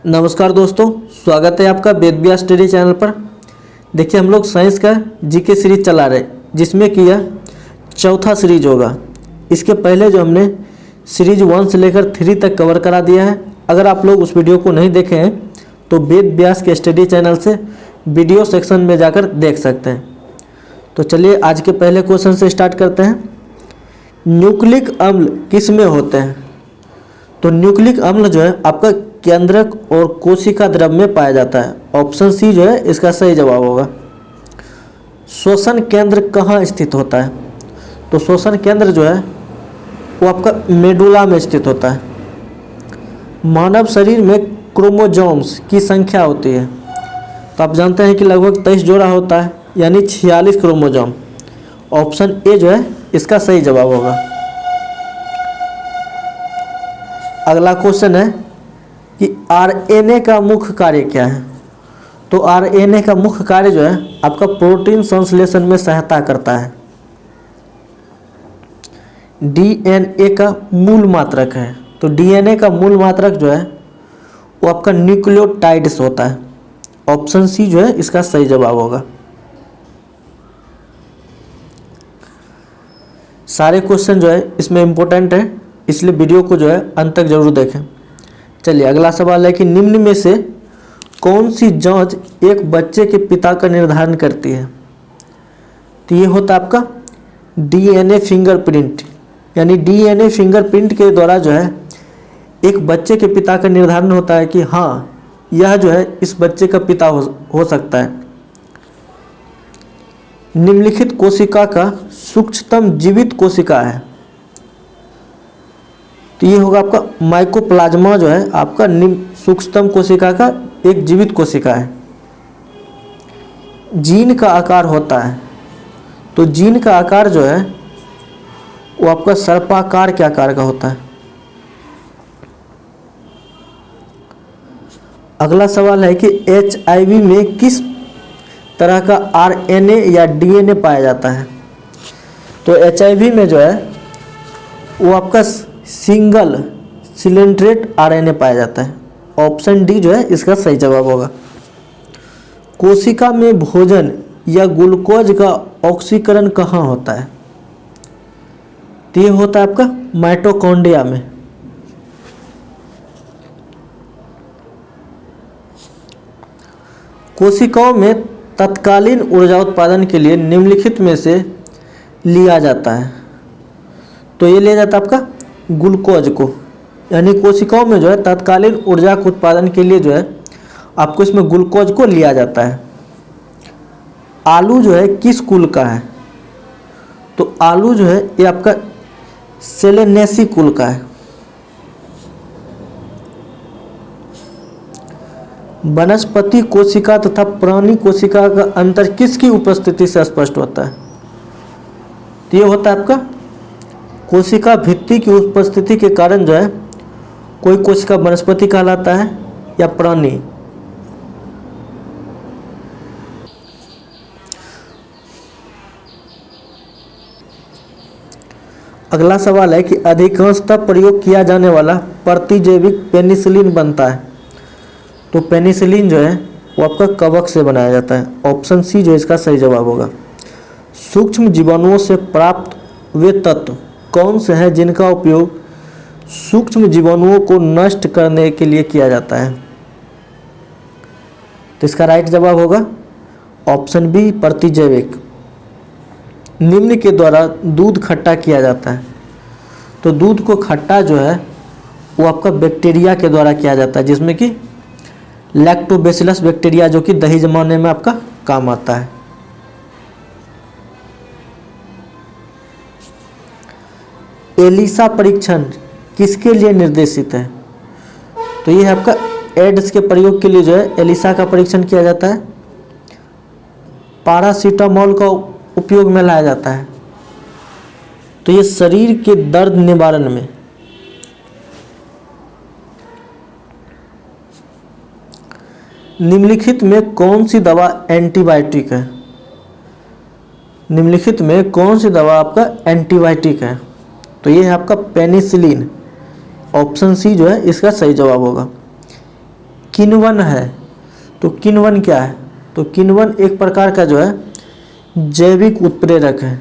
नमस्कार दोस्तों, स्वागत है आपका वेद व्यास स्टडी चैनल पर। देखिए, हम लोग साइंस का जीके सीरीज चला रहे, जिसमें कि यह चौथा सीरीज होगा। इसके पहले जो हमने सीरीज 1 से लेकर 3 तक कवर करा दिया है। अगर आप लोग उस वीडियो को नहीं देखे हैं तो वेद व्यास के स्टडी चैनल से वीडियो सेक्शन में जाकर देख सकते हैं। तो चलिए आज के पहले क्वेश्चन से स्टार्ट करते हैं। न्यूक्लिक अम्ल किस में होते हैं? तो न्यूक्लिक अम्ल जो है आपका केंद्रक और कोशिका द्रव में पाया जाता है। ऑप्शन सी जो है इसका सही जवाब होगा। श्वसन केंद्र कहाँ स्थित होता है? तो श्वसन केंद्र जो है वो आपका मेडुला में स्थित होता है। मानव शरीर में क्रोमोसोम्स की संख्या होती है, तो आप जानते हैं कि लगभग 23 जोड़ा होता है, यानी 46 क्रोमोसोम। ऑप्शन ए जो है इसका सही जवाब होगा। अगला क्वेश्चन है कि आरएनए का मुख्य कार्य क्या है? तो आरएनए का मुख्य कार्य जो है आपका प्रोटीन संश्लेषण में सहायता करता है। डीएनए का मूल मात्रक है, तो डीएनए का मूल मात्रक जो है वो आपका न्यूक्लियोटाइड्स होता है। ऑप्शन सी जो है इसका सही जवाब होगा। सारे क्वेश्चन जो है इसमें इम्पोर्टेंट है, इसलिए वीडियो को जो है अंत तक जरूर देखें। चलिए अगला सवाल है कि निम्न में से कौन सी जांच एक बच्चे के पिता का निर्धारण करती है? तो ये होता है आपका डीएनए फिंगरप्रिंट, यानी डीएनए फिंगरप्रिंट के द्वारा जो है एक बच्चे के पिता का निर्धारण होता है कि हाँ, यह जो है इस बच्चे का पिता हो सकता है। निम्नलिखित कोशिका का सूक्ष्मतम जीवित कोशिका है, तो ये होगा आपका माइकोप्लाज्मा जो है आपका सूक्ष्मतम कोशिका का एक जीवित कोशिका है। जीन का आकार होता है, तो जीन का आकार जो है वो आपका सर्पाकार के आकार का होता है। अगला सवाल है कि एचआईवी में किस तरह का आरएनए या डीएनए पाया जाता है? तो एचआईवी में जो है वो आपका सिंगल सिलेंट्रेट आरएनए पाया जाता है। ऑप्शन डी जो है इसका सही जवाब होगा। कोशिका में भोजन या ग्लूकोज का ऑक्सीकरण कहाँ होता है? तो ये होता है आपका माइटोकॉन्ड्रिया में। कोशिकाओं में तत्कालीन ऊर्जा उत्पादन के लिए निम्नलिखित में से लिया जाता है, तो ये लिया जाता है आपका ग्लूकोज को, यानी कोशिकाओं में जो है तत्कालीन ऊर्जा के उत्पादन के लिए जो है आपको इसमें ग्लूकोज को लिया जाता है। आलू जो है किस कुल का है? तो आलू जो है ये आपका सेलेनेसी कुल का है। वनस्पति कोशिका तथा प्राणी कोशिका का अंतर किसकी उपस्थिति से स्पष्ट होता है? तो ये होता है आपका कोशिका भित्ति की उपस्थिति के कारण जो है कोई कोशिका वनस्पति कहलाता है या प्राणी। अगला सवाल है कि अधिकांशतः प्रयोग किया जाने वाला प्रतिजैविक पेनिसिलिन बनता है, तो पेनिसिलिन जो है वो आपका कवक से बनाया जाता है। ऑप्शन सी जो इसका सही जवाब होगा। सूक्ष्म जीवाणुओं से प्राप्त वे तत्व कौन से हैं जिनका उपयोग सूक्ष्म जीवाणुओं को नष्ट करने के लिए किया जाता है? तो इसका राइट जवाब होगा ऑप्शन बी प्रतिजैविक। निम्न के द्वारा दूध खट्टा किया जाता है, तो दूध को खट्टा जो है वो आपका बैक्टीरिया के द्वारा किया जाता है, जिसमें कि लैक्टोबैसिलस बैक्टीरिया जो कि दही जमाने में आपका काम आता है। एलिसा परीक्षण किसके लिए निर्देशित है? तो ये है आपका एड्स के प्रयोग के लिए जो है एलिसा का परीक्षण किया जाता है। पैरासीटामोल का उपयोग में लाया जाता है, तो ये शरीर के दर्द निवारण में। निम्नलिखित में कौन सी दवा एंटीबायोटिक है? निम्नलिखित में कौन सी दवा आपका एंटीबायोटिक है? तो ये है आपका पेनिसिलिन। ऑप्शन सी जो है इसका सही जवाब होगा। किण्वन है। तो किण्वन क्या है? तो किण्वन एक प्रकार का जो है जैविक उत्प्रेरक है।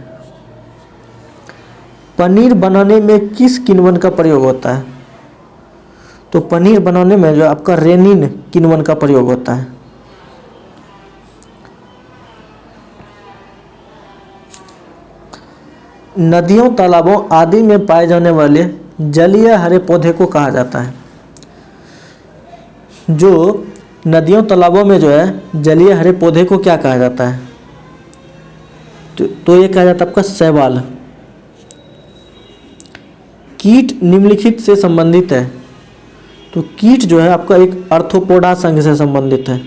पनीर बनाने में किस किण्वन का प्रयोग होता है? तो पनीर बनाने में जो आपका रेनिन किण्वन का प्रयोग होता है। नदियों, तालाबों आदि में पाए जाने वाले जलीय हरे पौधे को कहा जाता है। जो नदियों, तालाबों में जो है जलीय हरे पौधे को क्या कहा जाता है? तो ये कहा जाता है आपका शैवाल। कीट निम्नलिखित से संबंधित है। तो कीट जो है आपका एक आर्थ्रोपोडा संघ से संबंधित है।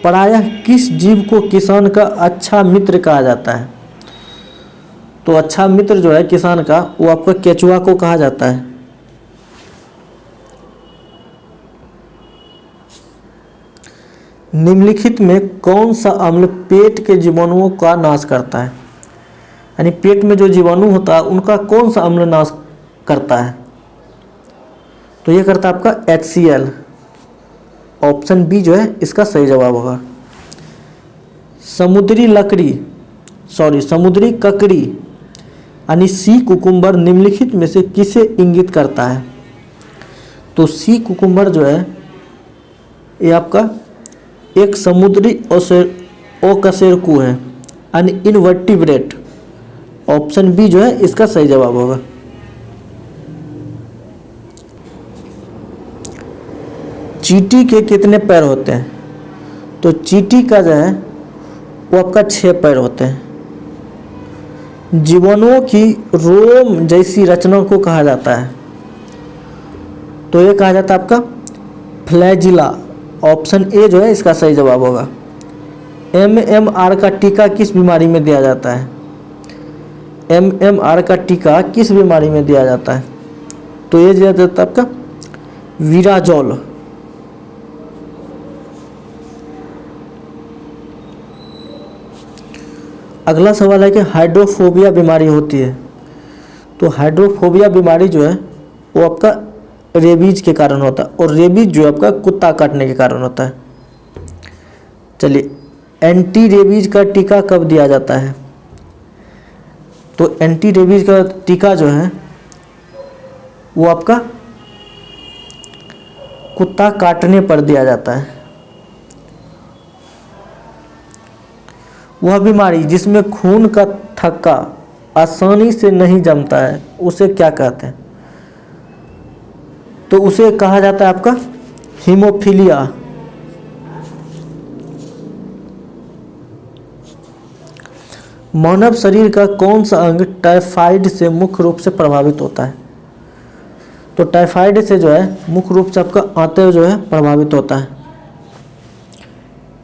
प्रायः किस जीव को किसान का अच्छा मित्र कहा जाता है? तो अच्छा मित्र जो है किसान का वो आपका केचुआ को कहा जाता है। निम्नलिखित में कौन सा अम्ल पेट के जीवाणुओं का नाश करता है? यानी पेट में जो जीवाणु होता है उनका कौन सा अम्ल नाश करता है? तो ये करता है आपका HCl। ऑप्शन बी जो है इसका सही जवाब होगा। समुद्री ककड़ी यानी सी कुकुम्बर निम्नलिखित में से किसे इंगित करता है? तो सी कुकुम्बर जो है ये आपका एक समुद्री ओकशेरुकी है यानी इनवर्टिब्रेट। ऑप्शन बी जो है इसका सही जवाब होगा। चींटी के कितने पैर होते हैं? तो चींटी का जो है वो आपका 6 पैर होते हैं। जीवाणुओं की रोम जैसी रचना को कहा जाता है? तो ये कहा जाता है आपका फ्लैजिला। ऑप्शन ए जो है इसका सही जवाब होगा। MMR का टीका किस बीमारी में दिया जाता है? MMR का टीका किस बीमारी में दिया जाता है? तो ये दिया जाता है आपका विराजोल। अगला सवाल है कि हाइड्रोफोबिया बीमारी होती है। तो हाइड्रोफोबिया बीमारी जो है वो आपका रेबीज के कारण होता है और रेबीज जो है आपका कुत्ता काटने के कारण होता है। चलिए, एंटी रेबीज का टीका कब दिया जाता है? तो एंटी रेबीज का टीका जो है वो आपका कुत्ता काटने पर दिया जाता है। वह बीमारी जिसमें खून का थक्का आसानी से नहीं जमता है उसे क्या कहते हैं? तो उसे कहा जाता है आपका हीमोफीलिया। मानव शरीर का कौन सा अंग टाइफाइड से मुख्य रूप से प्रभावित होता है? तो टाइफाइड से जो है मुख्य रूप से आपका आंतें जो है प्रभावित होता है।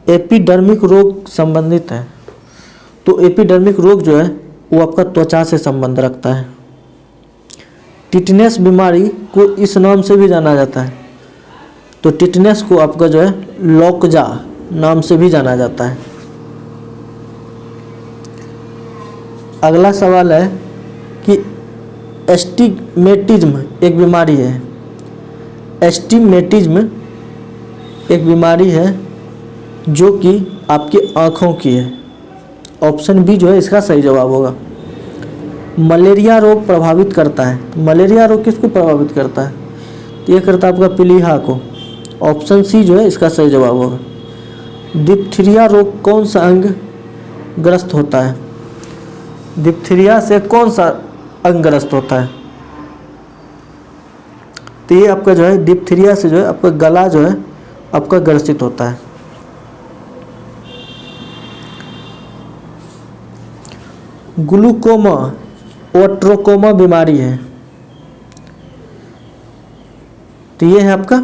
एपिडर्मिक रोग संबंधित है। तो एपिडर्मिक रोग जो है वो आपका त्वचा से संबंध रखता है। टिटनेस बीमारी को इस नाम से भी जाना जाता है। तो टिटनेस को आपका जो है लॉकजा नाम से भी जाना जाता है। अगला सवाल है कि एस्टिग्मेटिज्म एक बीमारी है। एस्टिग्मेटिज्म एक बीमारी है जो कि आपकी आँखों की है। ऑप्शन बी जो है इसका सही जवाब होगा। मलेरिया रोग प्रभावित करता है। मलेरिया रोग किसको प्रभावित करता है? तो ये करता है आपका पीलिया को। ऑप्शन सी जो है इसका सही जवाब होगा। डिप्थीरिया रोग कौन सा अंग ग्रस्त होता है? डिप्थीरिया से कौन सा अंग ग्रस्त होता है? तो ये आपका जो है डिप्थीरिया से जो है आपका गला जो है आपका ग्रसित होता है। ग्लूकोमा और ट्रोकोमा बीमारी है। तो ये है आपका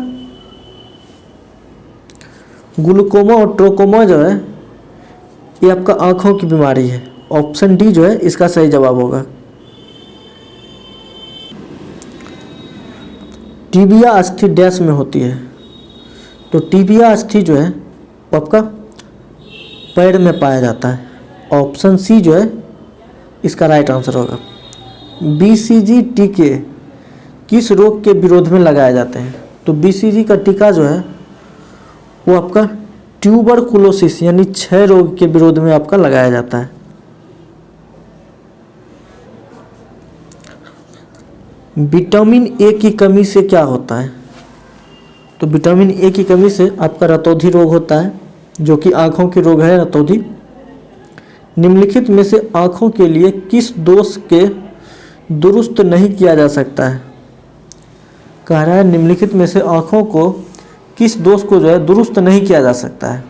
ग्लूकोमा और ट्रोकोमा जो है ये आपका आँखों की बीमारी है। ऑप्शन डी जो है इसका सही जवाब होगा। टिबिया अस्थि डैश में होती है। तो टिबिया अस्थि जो है वो आपका पैर में पाया जाता है। ऑप्शन सी जो है इसका राइट आंसर होगा। BCG टीके किस रोग के विरोध में लगाए जाते हैं? तो BCG का टीका जो है वो आपका ट्यूबरकुलोसिस यानी क्षय रोग के विरोध में आपका लगाया जाता है। विटामिन ए की कमी से क्या होता है? तो विटामिन ए की कमी से आपका रतौंधी रोग होता है, जो कि आँखों के रोग है रतौंधी। निम्नलिखित में से आँखों के लिए किस दोष के दुरुस्त नहीं किया जा सकता है? कह रहा है निम्नलिखित में से आँखों को किस दोष को जो है दुरुस्त नहीं किया जा सकता है?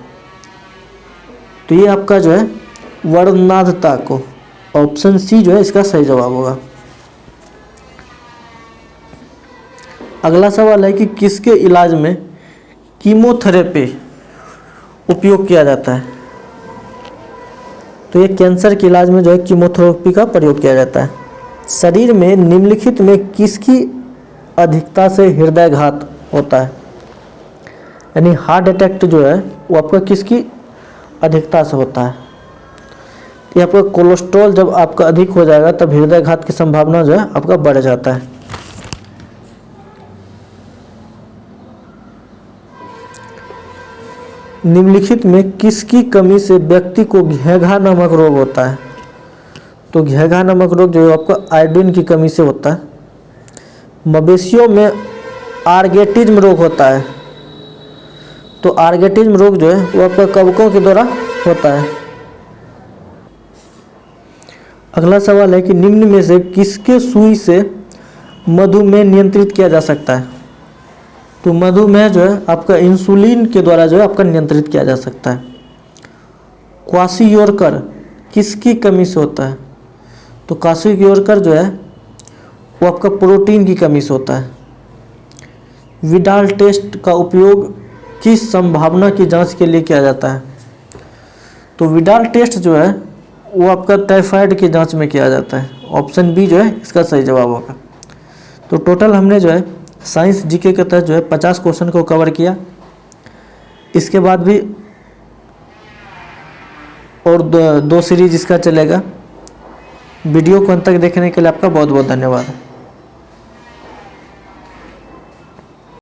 तो ये आपका जो है वर्णनाधता को, ऑप्शन सी जो है इसका सही जवाब होगा। अगला सवाल है कि किसके इलाज में कीमोथेरेपी उपयोग किया जाता है? तो ये कैंसर के इलाज में जो है कीमोथेरेपी का प्रयोग किया जाता है। शरीर में निम्नलिखित में किसकी अधिकता से हृदयघात होता है? यानी हार्ट अटैक जो है वो आपका किसकी अधिकता से होता है? तो आपका कोलेस्ट्रॉल जब आपका अधिक हो जाएगा तब हृदयघात की संभावना जो है आपका बढ़ जाता है। निम्नलिखित में किसकी कमी से व्यक्ति को घेघा नामक रोग होता है? तो घेघा नामक रोग जो है आपका आयोडीन की कमी से होता है। मवेशियों में आर्गेटिज्म रोग होता है, तो आर्गेटिज्म रोग जो है वो आपका कवकों के द्वारा होता है। अगला सवाल है कि निम्न में से किसके सुई से मधुमेह नियंत्रित किया जा सकता है? तो मधुमेह जो है आपका इंसुलिन के द्वारा जो है आपका नियंत्रित किया जा सकता है। क्वाशियोरकर किसकी कमी से होता है? तो क्वाशियोरकर जो है वो आपका प्रोटीन की कमी से होता है। विडाल टेस्ट का उपयोग किस संभावना की जांच के लिए किया जाता है? तो विडाल टेस्ट जो है वो आपका टाइफाइड की जांच में किया जाता है। ऑप्शन बी जो है इसका सही जवाब होगा। तो टोटल हमने जो है साइंस जीके के तहत जो है 50 क्वेश्चन को कवर किया। इसके बाद भी और दो सीरीज इसका चलेगा। वीडियो को अंत तक देखने के लिए आपका बहुत बहुत धन्यवाद।